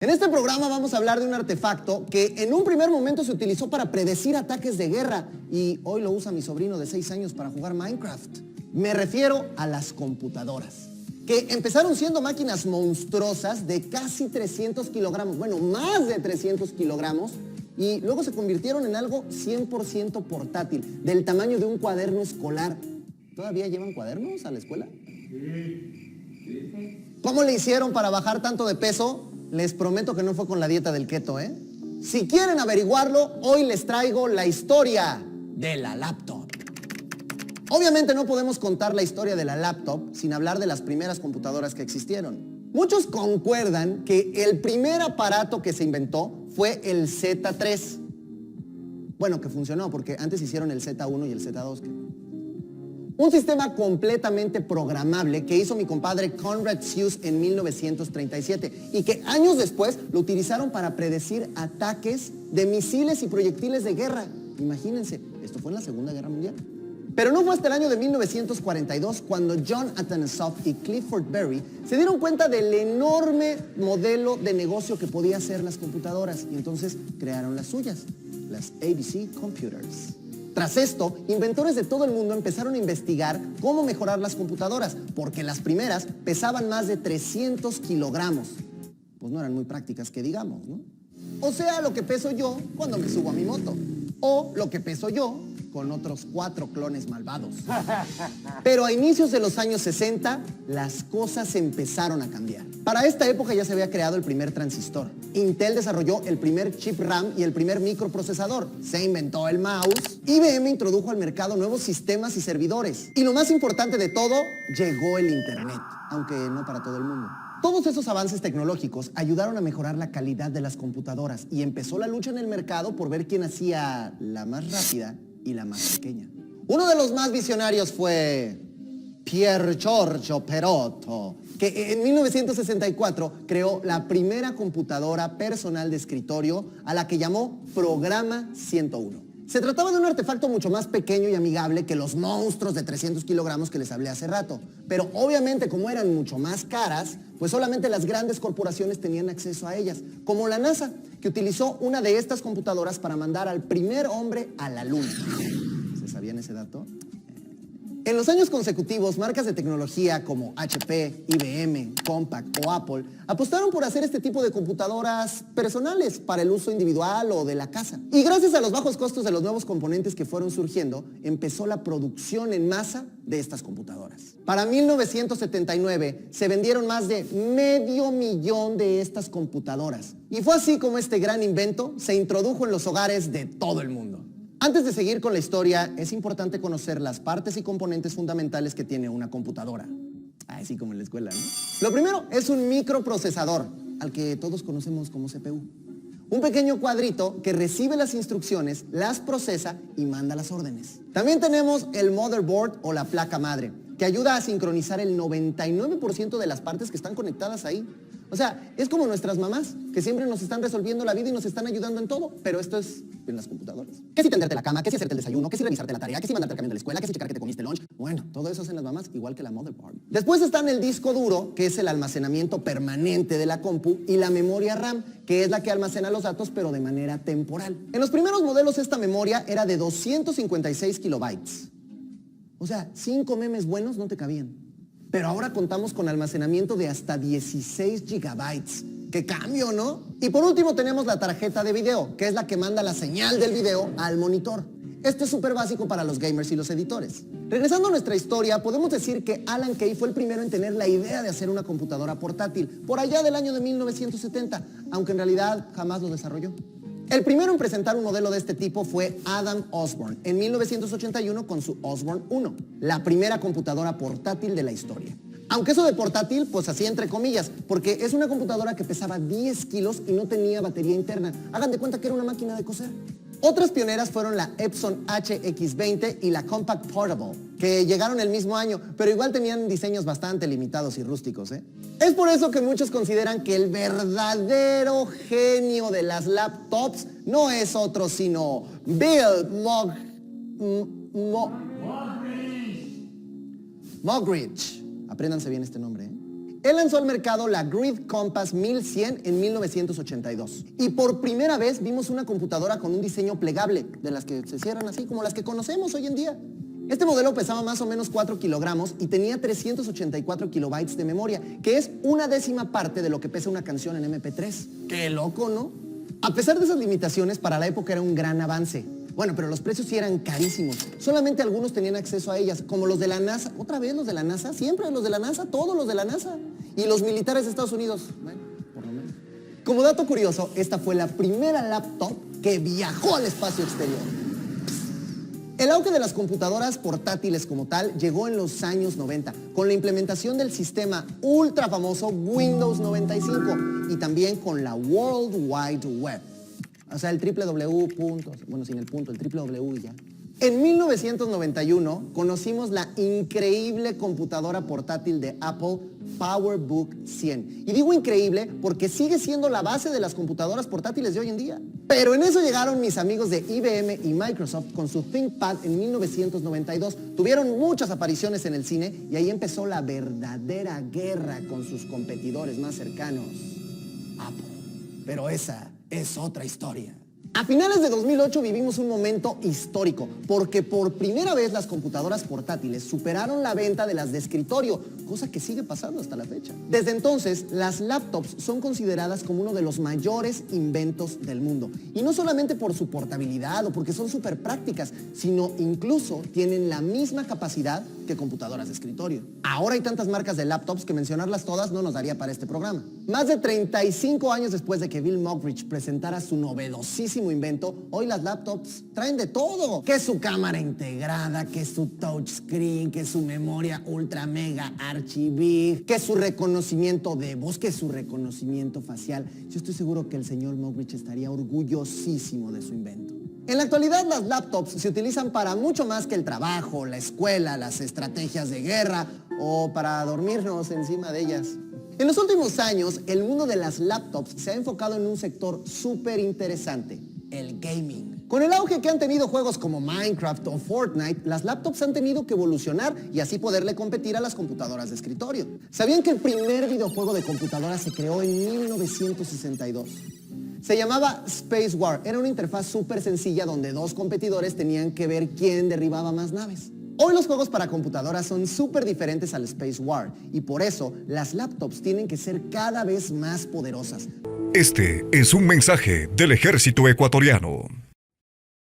En este programa vamos a hablar de un artefacto que en un primer momento se utilizó para predecir ataques de guerra y hoy lo usa mi sobrino de 6 años para jugar Minecraft. Me refiero a las computadoras, que empezaron siendo máquinas monstruosas de casi 300 kilogramos, bueno, más de 300 kilogramos, y luego se convirtieron en algo 100% portátil, del tamaño de un cuaderno escolar. ¿Todavía llevan cuadernos a la escuela? Sí. ¿Cómo le hicieron para bajar tanto de peso? Les prometo que no fue con la dieta del keto, ¿eh? Si quieren averiguarlo, hoy les traigo la historia de la laptop. Obviamente no podemos contar la historia de la laptop sin hablar de las primeras computadoras que existieron. Muchos concuerdan que el primer aparato que se inventó fue el Z3. Bueno, que funcionó porque antes hicieron el Z1 y el Z2. Un sistema completamente programable que hizo mi compadre Conrad Hughes en 1937 y que años después lo utilizaron para predecir ataques de misiles y proyectiles de guerra. Imagínense, esto fue en la Segunda Guerra Mundial. Pero no fue hasta el año de 1942 cuando John Atanasoff y Clifford Berry se dieron cuenta del enorme modelo de negocio que podía hacer las computadoras y entonces crearon las suyas, las ABC Computers. Tras esto, inventores de todo el mundo empezaron a investigar cómo mejorar las computadoras, porque las primeras pesaban más de 300 kilogramos. Pues no eran muy prácticas que digamos, ¿no? O sea, lo que peso yo cuando me subo a mi moto. O lo que peso yo con otros 4 clones malvados. Pero a inicios de los años 60, las cosas empezaron a cambiar. Para esta época ya se había creado el primer transistor. Intel desarrolló el primer chip RAM y el primer microprocesador. Se inventó el mouse. IBM introdujo al mercado nuevos sistemas y servidores. Y lo más importante de todo, llegó el Internet, aunque no para todo el mundo. Todos esos avances tecnológicos ayudaron a mejorar la calidad de las computadoras y empezó la lucha en el mercado por ver quién hacía la más rápida y la más pequeña. Uno de los más visionarios fue Pier Giorgio Perotto, que en 1964 creó la primera computadora personal de escritorio a la que llamó Programa 101. Se trataba de un artefacto mucho más pequeño y amigable que los monstruos de 300 kilogramos que les hablé hace rato. Pero obviamente como eran mucho más caras, pues solamente las grandes corporaciones tenían acceso a ellas, como la NASA, que utilizó una de estas computadoras para mandar al primer hombre a la Luna. ¿Se sabían ese dato? En los años consecutivos, marcas de tecnología como HP, IBM, Compaq o Apple apostaron por hacer este tipo de computadoras personales para el uso individual o de la casa. Y gracias a los bajos costos de los nuevos componentes que fueron surgiendo, empezó la producción en masa de estas computadoras. Para 1979 se vendieron más de 500,000 de estas computadoras. Y fue así como este gran invento se introdujo en los hogares de todo el mundo. Antes de seguir con la historia, es importante conocer las partes y componentes fundamentales que tiene una computadora. Así como en la escuela, ¿no? Lo primero es un microprocesador, al que todos conocemos como CPU. Un pequeño cuadrito que recibe las instrucciones, las procesa y manda las órdenes. También tenemos el motherboard o la placa madre, que ayuda a sincronizar el 99% de las partes que están conectadas ahí. O sea, es como nuestras mamás, que siempre nos están resolviendo la vida y nos están ayudando en todo, pero esto es en las computadoras. ¿Qué si tenderte la cama? ¿Qué si hacerte el desayuno? ¿Qué si revisarte la tarea? ¿Qué si mandarte el camión de la escuela? ¿Qué si checar que te comiste lunch? Bueno, todo eso hacen las mamás, igual que la motherboard. Después están el disco duro, que es el almacenamiento permanente de la compu, y la memoria RAM, que es la que almacena los datos, pero de manera temporal. En los primeros modelos esta memoria era de 256 kilobytes. O sea, 5 memes buenos no te cabían. Pero ahora contamos con almacenamiento de hasta 16 gigabytes. ¡Qué cambio!, ¿no? Y por último tenemos la tarjeta de video, que es la que manda la señal del video al monitor. Esto es súper básico para los gamers y los editores. Regresando a nuestra historia, podemos decir que Alan Kay fue el primero en tener la idea de hacer una computadora portátil, por allá del año de 1970, aunque en realidad jamás lo desarrolló. El primero en presentar un modelo de este tipo fue Adam Osborne, en 1981 con su Osborne 1, la primera computadora portátil de la historia. Aunque eso de portátil, pues así entre comillas, porque es una computadora que pesaba 10 kilos y no tenía batería interna. Hagan de cuenta que era una máquina de coser. Otras pioneras fueron la Epson HX20 y la Compaq Portable, que llegaron el mismo año, pero igual tenían diseños bastante limitados y rústicos, ¿eh? Es por eso que muchos consideran que el verdadero genio de las laptops no es otro sino Bill Moggridge. Apréndanse bien este nombre, ¿eh? Él lanzó al mercado la Grid Compass 1100 en 1982. Y por primera vez vimos una computadora con un diseño plegable, de las que se cierran así, como las que conocemos hoy en día. Este modelo pesaba más o menos 4 kilogramos y tenía 384 kilobytes de memoria, que es una décima parte de lo que pesa una canción en MP3. ¡Qué loco!, ¿no? A pesar de esas limitaciones, para la época era un gran avance. Bueno, pero los precios sí eran carísimos. Solamente algunos tenían acceso a ellas, como los de la NASA. ¿Otra vez los de la NASA? Siempre los de la NASA, todos los de la NASA. Y los militares de Estados Unidos. Bueno, por lo menos. Como dato curioso, esta fue la primera laptop que viajó al espacio exterior. El auge de las computadoras portátiles como tal llegó en los años 90, con la implementación del sistema ultra famoso Windows 95 y también con la World Wide Web. O sea, el www. Bueno, sin el punto, el www y ya. En 1991 conocimos la increíble computadora portátil de Apple, PowerBook 100. Y digo increíble porque sigue siendo la base de las computadoras portátiles de hoy en día. Pero en eso llegaron mis amigos de IBM y Microsoft con su ThinkPad en 1992. Tuvieron muchas apariciones en el cine y ahí empezó la verdadera guerra con sus competidores más cercanos, Apple. Pero esa es otra historia. A finales de 2008 vivimos un momento histórico, porque por primera vez las computadoras portátiles superaron la venta de las de escritorio, cosa que sigue pasando hasta la fecha. Desde entonces, las laptops son consideradas como uno de los mayores inventos del mundo. Y no solamente por su portabilidad o porque son súper prácticas, sino incluso tienen la misma capacidad que computadoras de escritorio. Ahora hay tantas marcas de laptops que mencionarlas todas no nos daría para este programa. Más de 35 años después de que Bill Moggridge presentara su novedosísimo invento, hoy las laptops traen de todo. Que su cámara integrada, que su touchscreen, que su memoria ultra mega archivig, que su reconocimiento de voz, que su reconocimiento facial. Yo estoy seguro que el señor Moggridge estaría orgullosísimo de su invento. En la actualidad las laptops se utilizan para mucho más que el trabajo, la escuela, las estrategias de guerra o para dormirnos encima de ellas. En los últimos años, el mundo de las laptops se ha enfocado en un sector súper interesante, el gaming. Con el auge que han tenido juegos como Minecraft o Fortnite, las laptops han tenido que evolucionar y así poderle competir a las computadoras de escritorio. ¿Sabían que el primer videojuego de computadora se creó en 1962? Se llamaba Space War. Era una interfaz súper sencilla donde dos competidores tenían que ver quién derribaba más naves. Hoy los juegos para computadoras son súper diferentes al Space War y por eso las laptops tienen que ser cada vez más poderosas. Este es un mensaje del Ejército Ecuatoriano.